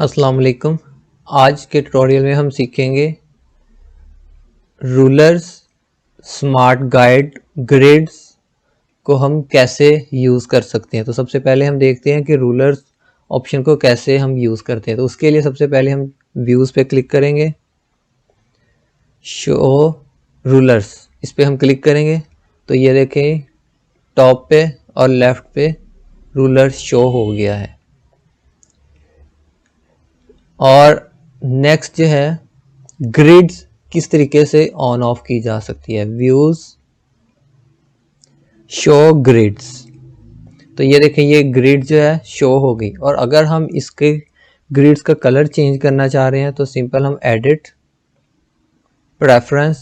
अस्सलाम वालेकुम। आज के ट्यूटोरियल में हम सीखेंगे रूलर्स, स्मार्ट गाइड, ग्रिड्स को हम कैसे यूज़ कर सकते हैं। तो सबसे पहले हम देखते हैं कि रूलर्स ऑप्शन को कैसे हम यूज़ करते हैं। तो उसके लिए सबसे पहले हम व्यूज़ पे क्लिक करेंगे, शो रूलर्स इस पे हम क्लिक करेंगे तो ये देखें टॉप पे और लेफ़्ट पे रूलर शो हो गया है। और नेक्स्ट जो है ग्रिड्स किस तरीके से ऑन ऑफ की जा सकती है। व्यूज शो ग्रिड्स, तो ये देखें ये ग्रिड जो है शो हो गई। और अगर हम इसके ग्रिड्स का कलर चेंज करना चाह रहे हैं तो सिंपल हम एडिट, प्रेफरेंस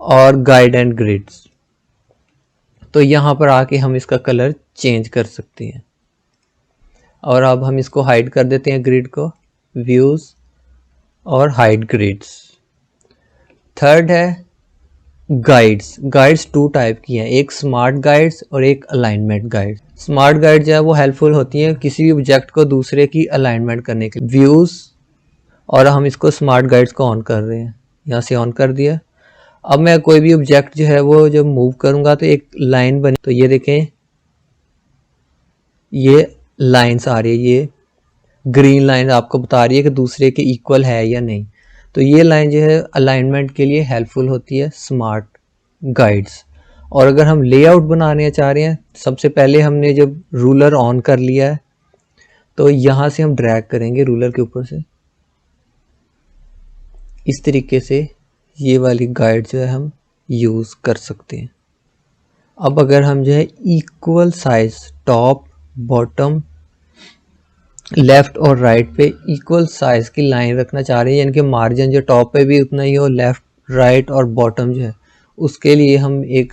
और गाइड एंड ग्रिड्स, तो यहाँ पर आके हम इसका कलर चेंज कर सकते हैं। और अब हम इसको हाइड कर देते हैं ग्रिड को, व्यूज और हाइड ग्रिड्स। थर्ड है गाइड्स। गाइड्स टू टाइप की हैं, एक स्मार्ट गाइड्स और एक अलाइनमेंट गाइड। स्मार्ट गाइड जो है वो हेल्पफुल होती है किसी भी ऑब्जेक्ट को दूसरे की अलाइनमेंट करने के लिए। व्यूज, और हम इसको स्मार्ट गाइड्स को ऑन कर रहे हैं, यहाँ से ऑन कर दिया। अब मैं कोई भी ऑब्जेक्ट जो है वो जब मूव करूंगा तो एक लाइन बनी, तो ये देखें ये लाइन्स आ रही है, ये ग्रीन लाइन आपको बता रही है कि दूसरे के इक्वल है या नहीं। तो ये लाइन जो है अलाइनमेंट के लिए हेल्पफुल होती है स्मार्ट गाइड्स। और अगर हम लेआउट बनाने चाह रहे हैं, सबसे पहले हमने जब रूलर ऑन कर लिया है तो यहाँ से हम ड्रैग करेंगे रूलर के ऊपर से, इस तरीके से ये वाली गाइड जो है हम यूज़ कर सकते हैं। अब अगर हम जो है equal size top bottom left और राइट पे इक्वल साइज की लाइन रखना चाह रहे हैं, यानी कि मार्जिन जो टॉप पे भी उतना ही हो, लेफ्ट राइट और बॉटम जो है, उसके लिए हम एक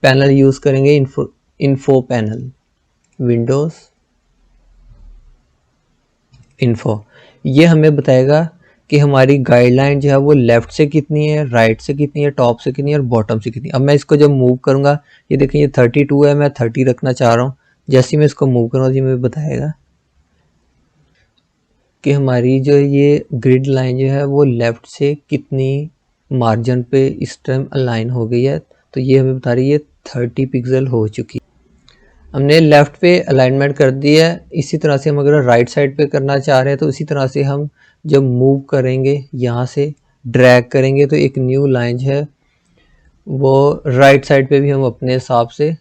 पैनल यूज़ करेंगे, इन्फो पैनल, विंडोज इन्फो। ये हमें बताएगा कि हमारी गाइडलाइन जो है वो लेफ्ट से कितनी है, राइट से कितनी है, टॉप से कितनी है और बॉटम से कितनी है। अब मैं इसको जब मूव करूँगा, ये देखिए ये 32 है, मैं 30 रखना चाह रहा हूँ। जैसे ही मैं इसको मूव करूँगा जी मुझे बताएगा कि हमारी जो ये ग्रिड लाइन जो है वो लेफ़्ट से कितनी मार्जिन पे इस टाइम अलाइन हो गई है। तो ये हमें बता रही है 30 पिक्सल हो चुकी है। हमने लेफ़्ट पे अलाइनमेंट कर दी है। इसी तरह से हम अगर राइट साइड पे करना चाह रहे हैं तो इसी तरह से हम जब मूव करेंगे, यहाँ से ड्रैग करेंगे तो एक न्यू लाइन जो है वो राइट साइड पे भी हम अपने हिसाब से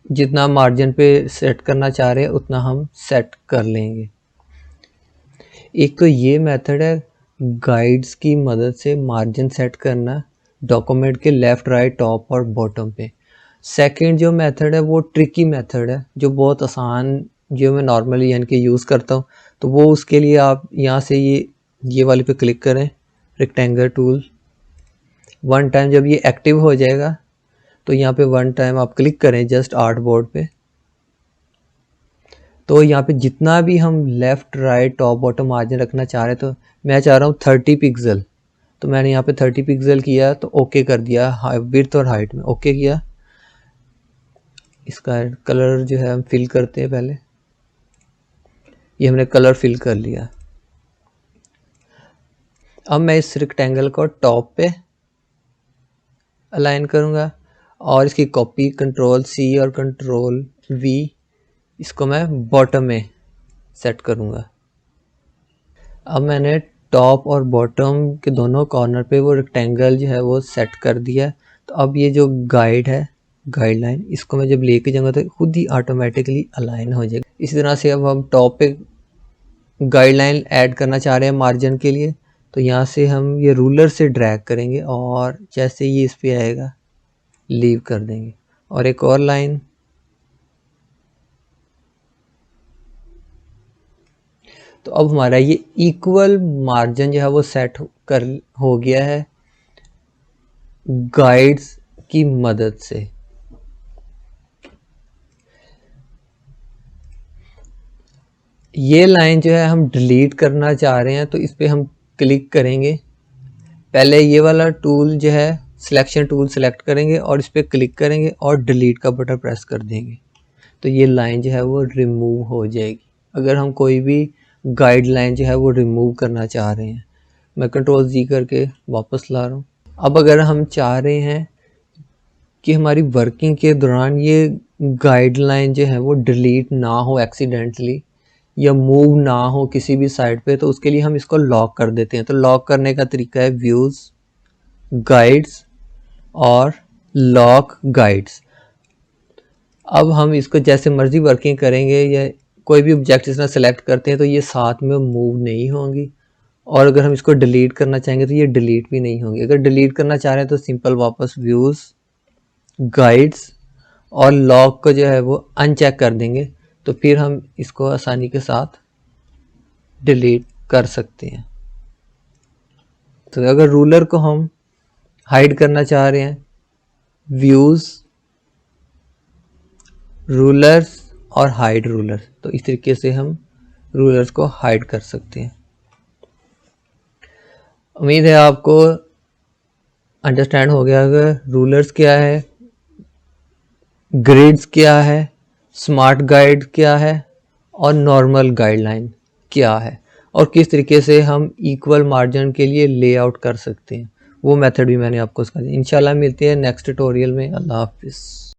जितना मार्जिन पे सेट करना चाह रहे हैं उतना हम सेट कर लेंगे। एक तो ये मेथड है गाइड्स की मदद से मार्जिन सेट करना डॉक्यूमेंट के लेफ़्ट, राइट, टॉप और बॉटम पे। सेकंड जो मेथड है वो ट्रिकी मेथड है, जो बहुत आसान, जो मैं नॉर्मली यानी कि यूज़ करता हूँ। तो वो उसके लिए आप यहाँ से ये वाले पे क्लिक करें, रेक्टेंगल टूल। वन टाइम जब ये एक्टिव हो जाएगा तो यहाँ पे वन टाइम आप क्लिक करें जस्ट आर्ट बोर्ड पे, तो यहाँ पे जितना भी हम left, right, top, bottom margin रखना चाह रहे हैं, तो मैं चाह रहा हूँ 30 पिक्सल, तो मैंने यहाँ पे 30 पिक्सल किया तो ओके कर दिया, विड्थ और हाइट में ओके किया। इसका कलर जो है हम फिल करते हैं पहले, ये हमने कलर फिल कर लिया। अब मैं इस रेक्टेंगल को टॉप पे अलाइन करूँगा और इसकी कॉपी कंट्रोल C और कंट्रोल V, इसको मैं बॉटम में सेट करूँगा। अब मैंने टॉप और बॉटम के दोनों कॉर्नर पे वो रेक्टेंगल जो है वो सेट कर दिया। तो अब ये जो गाइड है, गाइडलाइन, इसको मैं जब लेके जाऊँगा तो खुद ही ऑटोमेटिकली अलाइन हो जाएगा। इसी तरह से अब हम टॉप पे गाइडलाइन ऐड करना चाह रहे हैं मार्जिन के लिए, तो यहाँ से हम ये रूलर से ड्रैग करेंगे और जैसे ये इस पे आएगा लीव कर देंगे। और एक और लाइन, तो अब हमारा ये इक्वल मार्जिन जो है वो सेट हो गया है गाइड्स की मदद से। ये लाइन जो है हम डिलीट करना चाह रहे हैं तो इस पे हम क्लिक करेंगे। पहले ये वाला टूल जो है सिलेक्शन टूल सेलेक्ट करेंगे और इस पे क्लिक करेंगे और डिलीट का बटन प्रेस कर देंगे, तो ये लाइन जो है वो रिमूव हो जाएगी। अगर हम कोई भी गाइडलाइन जो है वो रिमूव करना चाह रहे हैं। मैं कंट्रोल जी करके वापस ला रहा हूँ। अब अगर हम चाह रहे हैं कि हमारी वर्किंग के दौरान ये गाइडलाइन जो है वो डिलीट ना हो एक्सीडेंटली या मूव ना हो किसी भी साइड पे, तो उसके लिए हम इसको लॉक कर देते हैं। तो लॉक करने का तरीका है व्यूज़, गाइड्स और लॉक गाइड्स। अब हम इसको जैसे मर्जी वर्किंग करेंगे या कोई भी ऑब्जेक्ट इस तरह सेलेक्ट करते हैं तो ये साथ में मूव नहीं होंगी, और अगर हम इसको डिलीट करना चाहेंगे तो ये डिलीट भी नहीं होंगी। अगर डिलीट करना चाह रहे हैं तो सिंपल वापस व्यूज़, गाइड्स और लॉक को जो है वो अनचेक कर देंगे, तो फिर हम इसको आसानी के साथ डिलीट कर सकते हैं। तो अगर रूलर को हम हाइड करना चाह रहे हैं, व्यूज़, रूलर्स और हाइड रूलर, तो इस तरीके से हम रूलर्स को हाइड कर सकते हैं। उम्मीद है आपको अंडरस्टैंड हो गया होगा रूलर्स क्या है, ग्रिड्स क्या है, स्मार्ट गाइड क्या है और नॉर्मल गाइडलाइन क्या है, और किस तरीके से हम इक्वल मार्जिन के लिए लेआउट कर सकते हैं। वो मेथड भी मैंने आपको सिखा दिया। इंशाल्लाह मिलते हैं नेक्स्ट ट्यूटोरियल में। अल्लाह हाफिज़।